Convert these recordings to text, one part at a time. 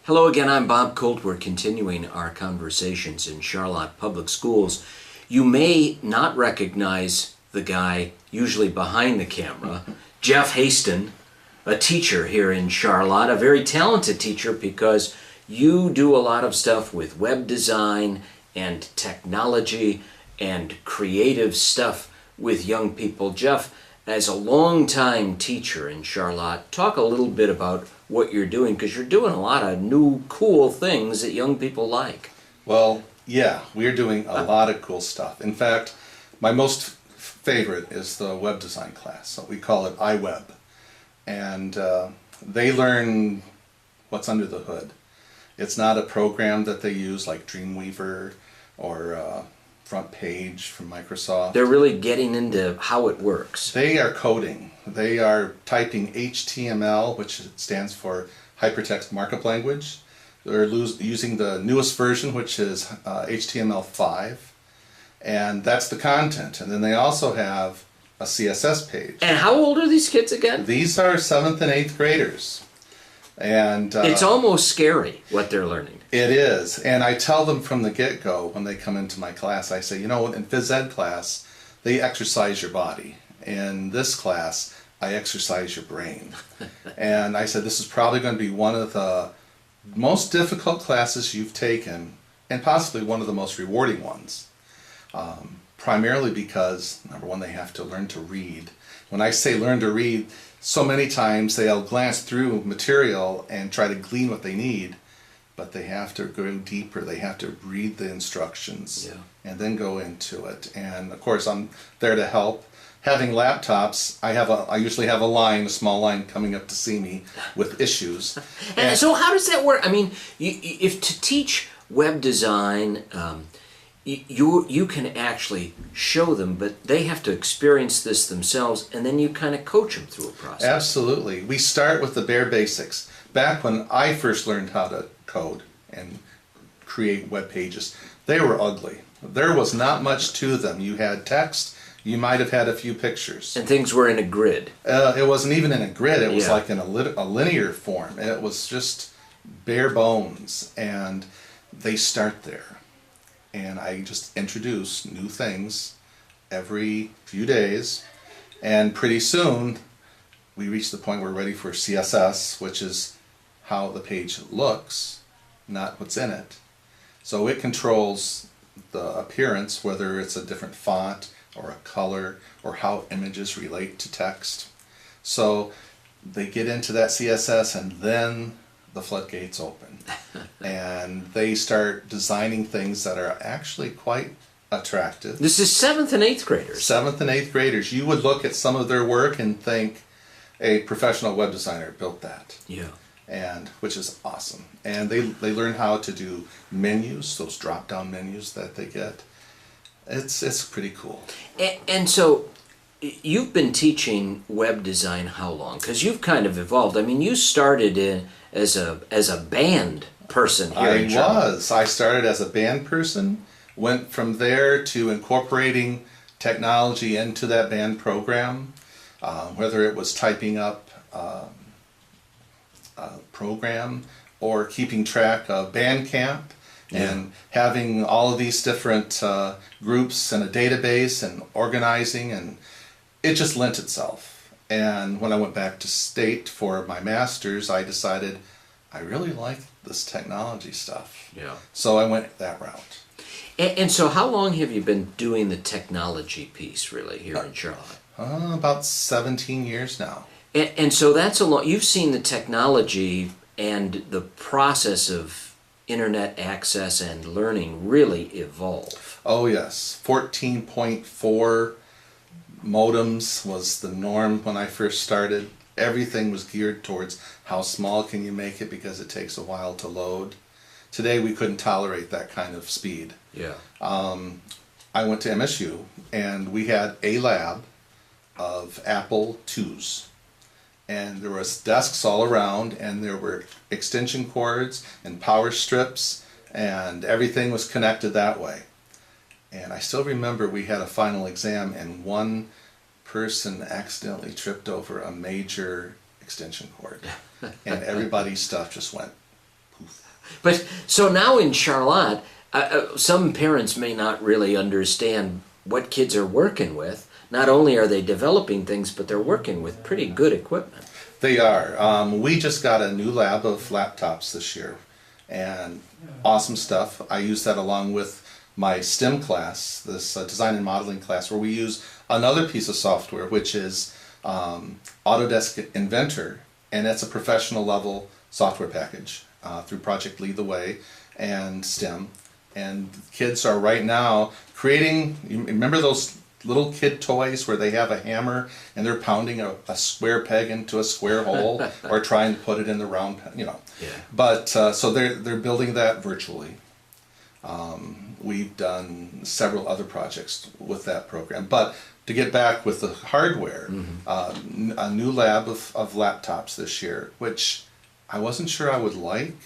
Hello again, I'm Bob Colt. We're continuing our conversations in Charlotte Public Schools. You may not recognize the guy usually behind the camera, Jeff Haston, a teacher here in Charlotte, a very talented teacher because you do a lot of stuff with web design and technology and creative stuff with young people. Jeff, as a longtime teacher in Charlotte, talk a little bit about what you're doing, because you're doing a lot of new cool things that young people like. Well, yeah, we're doing a lot of cool stuff. In fact, my most favorite is the web design class. So we call it iWeb. And they learn what's under the hood. It's not a program that they use like Dreamweaver or Front Page from Microsoft. They're really getting into how it works. They are coding. They are typing HTML, which stands for Hypertext Markup Language. They're using the newest version, which is HTML5. And that's the content. And then they also have a CSS page. And how old are these kids again? These are 7th and 8th graders. And it's almost scary what they're learning. It is. And I tell them from the get-go when they come into my class, I say, you know, in phys ed class, they exercise your body. In this class, I exercise your brain. And I said, this is probably going to be one of the most difficult classes you've taken, and possibly one of the most rewarding ones. Primarily because, number one, they have to learn to read. When I say learn to read, so many times they'll glance through material and try to glean what they need, but they have to go deeper. They have to read the instructions and then go into it. And of course, I'm there to help. Having laptops, I usually have a small line coming up to see me with issues. And so how does that work? I mean, if to teach web design, you can actually show them, but they have to experience this themselves, and then you kind of coach them through a process. Absolutely. We start with the bare basics. Back when I first learned how to code and create web pages, they were ugly. There was not much to them. You had text, you might have had a few pictures. And things were in a grid. It wasn't even in a grid. It was like in a linear form. It was just bare bones, and they start there. And I just introduce new things every few days, and pretty soon we reach the point where we're ready for CSS, which is how the page looks, not what's in it. So it controls the appearance, whether it's a different font or a color or how images relate to text. So they get into that CSS, and then the floodgates open. And they start designing things that are actually quite attractive. This is 7th and 8th graders. 7th and 8th graders. You would look at some of their work and think a professional web designer built that. Yeah. And which is awesome. And they learn how to do menus, those drop-down menus that they get. It's pretty cool. And so you've been teaching web design how long? Because you've kind of evolved. I mean, you started as a band person here in Charlotte. I started as a band person, went from there to incorporating technology into that band program, whether it was typing up a program or keeping track of Bandcamp and having all of these different groups and a database and organizing, and it just lent itself. And when I went back to state for my master's, I decided I really like this technology stuff. Yeah. So I went that route. And so how long have you been doing the technology piece, really, here in Charlotte? About 17 years now. And so that's a lot. You've seen the technology and the process of internet access and learning really evolve. Oh yes, 14.4 modems was the norm when I first started. Everything was geared towards how small can you make it because it takes a while to load. Today we couldn't tolerate that kind of speed. Yeah. I went to MSU and we had a lab of Apple IIs. And there was desks all around, and there were extension cords and power strips, and everything was connected that way. And I still remember we had a final exam, and one person accidentally tripped over a major extension cord, and everybody's stuff just went But so now in Charlotte, some parents may not really understand what kids are working with. Not only are they developing things, but they're working with pretty good equipment. They are. We just got a new lab of laptops this year, and awesome stuff. I use that along with my STEM class, this design and modeling class, where we use another piece of software, which is Autodesk Inventor, and that's a professional level software package through Project Lead the Way and STEM. And kids are right now creating, you remember those little kid toys where they have a hammer and they're pounding a square peg into a square hole or trying to put it in the round, Yeah. But so they're building that virtually. We've done several other projects with that program. But to get back with the hardware, a new lab of laptops this year, which I wasn't sure I would like,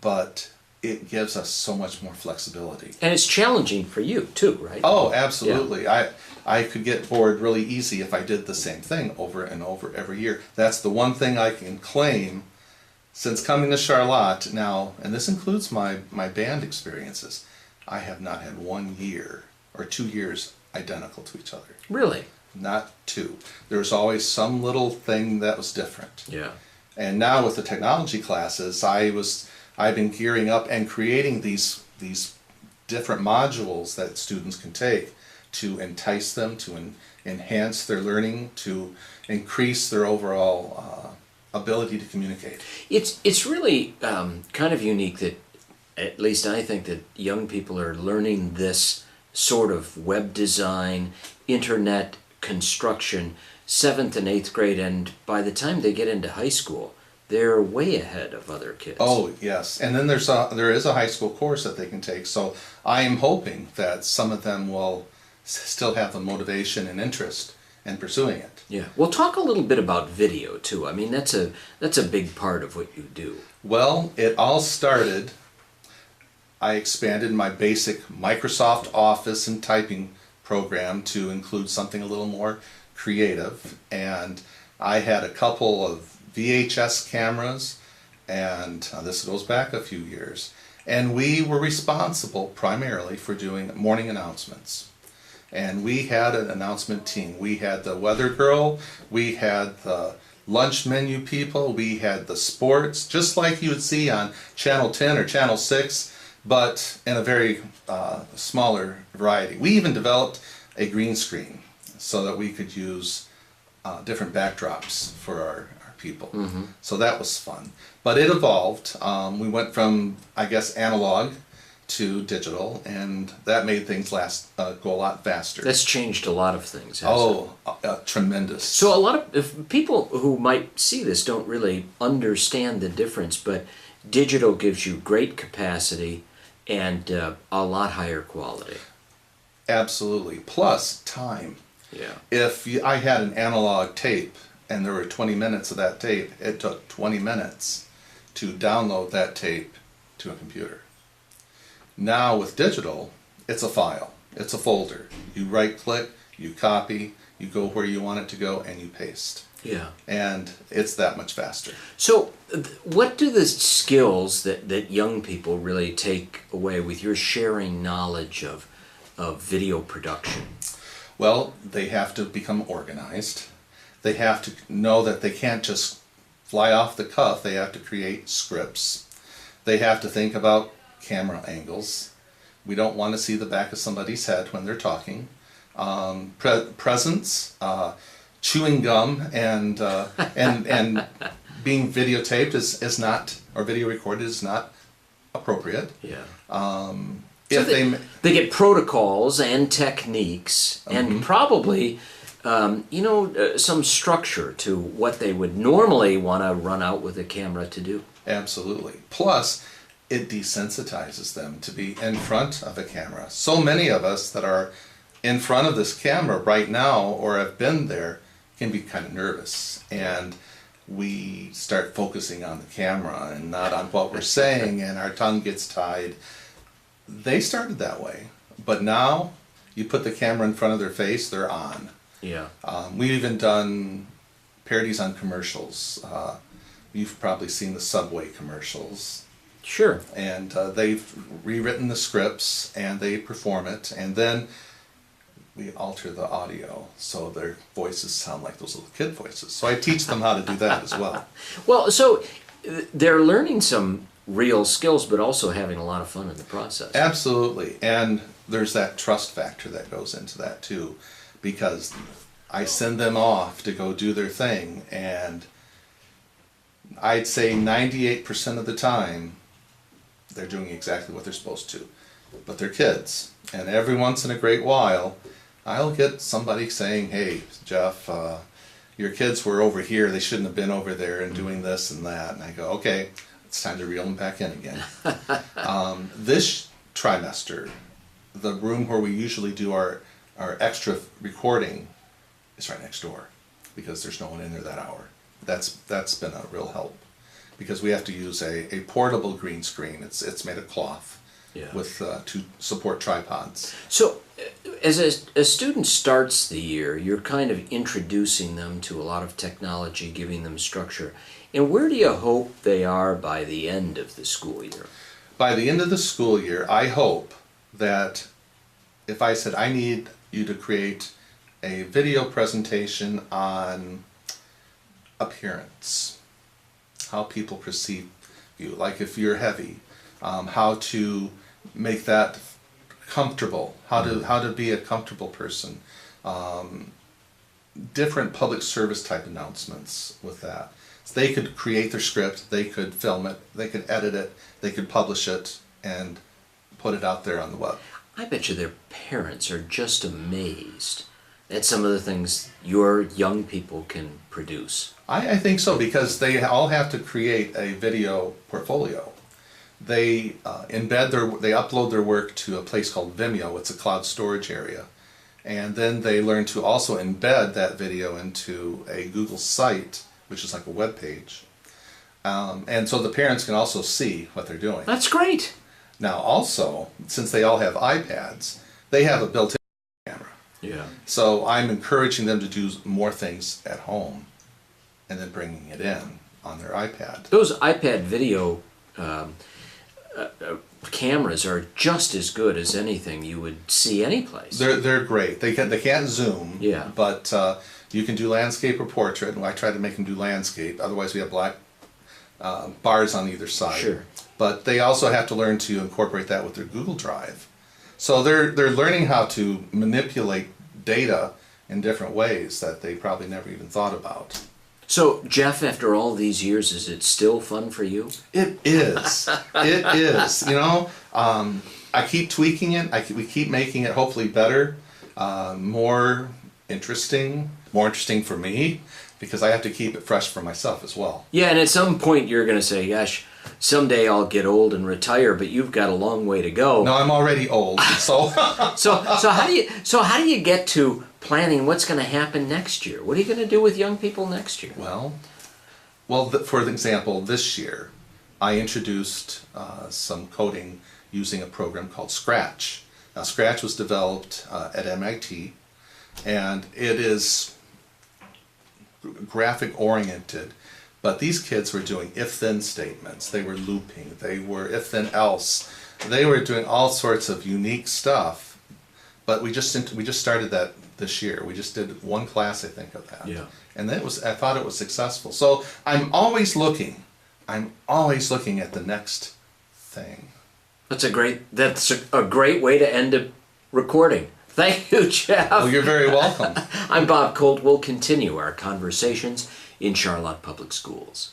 but it gives us so much more flexibility. And it's challenging for you too, right? Oh, absolutely. Yeah. I could get bored really easy if I did the same thing over and over every year. That's the one thing I can claim since coming to Charlotte now, and this includes my band experiences. I have not had 1 year or 2 years identical to each other. Really? Not two. There's always some little thing that was different. Yeah. And now with the technology classes, I've been gearing up and creating these different modules that students can take to entice them, to enhance their learning, to increase their overall ability to communicate. It's really kind of unique that, at least I think, that young people are learning this sort of web design, internet construction, 7th and 8th grade, and by the time they get into high school, they're way ahead of other kids. Oh, yes. And then there is a high school course that they can take. So I am hoping that some of them will still have the motivation and interest in pursuing it. Yeah. Well, talk a little bit about video too. I mean, that's a big part of what you do. Well, it all started, I expanded my basic Microsoft Office and typing program to include something a little more creative. And I had a couple of VHS cameras, and this goes back a few years, and we were responsible primarily for doing morning announcements. And we had an announcement team. We had the weather girl, we had the lunch menu people, we had the sports, just like you would see on Channel 10 or Channel 6, but in a very smaller variety. We even developed a green screen so that we could use different backdrops for our people. Mm-hmm. So that was fun. But it evolved. We went from, I guess, analog to digital, and that made things go a lot faster. That's changed a lot of things, hasn't it? Tremendous. So a lot of people who might see this don't really understand the difference, but digital gives you great capacity and a lot higher quality. Absolutely. Plus time. Yeah. If I had an analog tape and there were 20 minutes of that tape, it took 20 minutes to download that tape to a computer. Now with digital, it's a file, it's a folder. You right click, you copy, you go where you want it to go, and you paste. Yeah. And it's that much faster. So what do the skills that young people really take away with your sharing knowledge of video production? Well, they have to become organized. They have to know that they can't just fly off the cuff. They have to create scripts. They have to think about camera angles. We don't want to see the back of somebody's head when they're talking. Presence, chewing gum, and being videotaped is not, or video recorded is not appropriate. Yeah. If so they get protocols and techniques, and probably some structure to what they would normally want to run out with a camera to do. Absolutely. Plus, it desensitizes them to be in front of a camera. So many of us that are in front of this camera right now or have been there can be kind of nervous, and we start focusing on the camera and not on what we're saying, and our tongue gets tied. They started that way, but now you put the camera in front of their face, they're on. Yeah. We've even done parodies on commercials. You've probably seen the Subway commercials. Sure. And they've rewritten the scripts and they perform it, and then we alter the audio so their voices sound like those little kid voices. So I teach them how to do that as well. Well, so they're learning some real skills, but also having a lot of fun in the process. Absolutely. And there's that trust factor that goes into that too, because I send them off to go do their thing, and I'd say 98% of the time they're doing exactly what they're supposed to. But they're kids, and every once in a great while I'll get somebody saying, "Hey, Jeff, your kids were over here, they shouldn't have been over there and doing this and that." And I go, "Okay, it's time to reel them back in again." This trimester, the room where we usually do our extra recording is right next door, because there's no one in there that hour. That's been a real help, because we have to use a portable green screen. It's made of cloth, Yeah. with to support tripods. So, as a student starts the year, you're kind of introducing them to a lot of technology, giving them structure. And where do you hope they are by the end of the school year? By the end of the school year, I hope that if I said, I need you to create a video presentation on appearance, how people perceive you, like if you're heavy, how to make that comfortable, how to be a comfortable person, different public service type announcements with that. So they could create their script, they could film it, they could edit it, they could publish it and put it out there on the web. I bet you their parents are just amazed at some of the things your young people can produce. I think so, because they all have to create a video portfolio. They they upload their work to a place called Vimeo. It's a cloud storage area. And then they learn to also embed that video into a Google site, which is like a web page. And so the parents can also see what they're doing. That's great. Now also, since they all have iPads, they have a built-in camera. Yeah. So I'm encouraging them to do more things at home and then bringing it in on their iPad. Those iPad video cameras are just as good as anything you would see anyplace. They're great. They can't zoom. Yeah. But you can do landscape or portrait. And I try to make them do landscape. Otherwise, we have black bars on either side. Sure. But they also have to learn to incorporate that with their Google Drive. So they're learning how to manipulate data in different ways that they probably never even thought about. So, Jeff, after all these years, is it still fun for you? It is. It is. You know, I keep tweaking it. We keep making it hopefully better, more interesting for me, because I have to keep it fresh for myself as well. Yeah, and at some point you're going to say, gosh, someday I'll get old and retire, but you've got a long way to go. No, I'm already old, so. So how do you get to planning what's going to happen next year? What are you going to do with young people next year? Well, for example, this year I introduced some coding using a program called Scratch. Now, Scratch was developed at MIT, and it is graphic oriented. But these kids were doing if-then statements. They were looping. They were if-then-else. They were doing all sorts of unique stuff. But we just started that this year. We just did one class, I think, of that. Yeah. And I thought it was successful. So I'm always looking. I'm always looking at the next thing. That's a great way to end a recording. Thank you, Jeff. Well, you're very welcome. I'm Bob Colt. We'll continue our conversations in Charlotte Public Schools.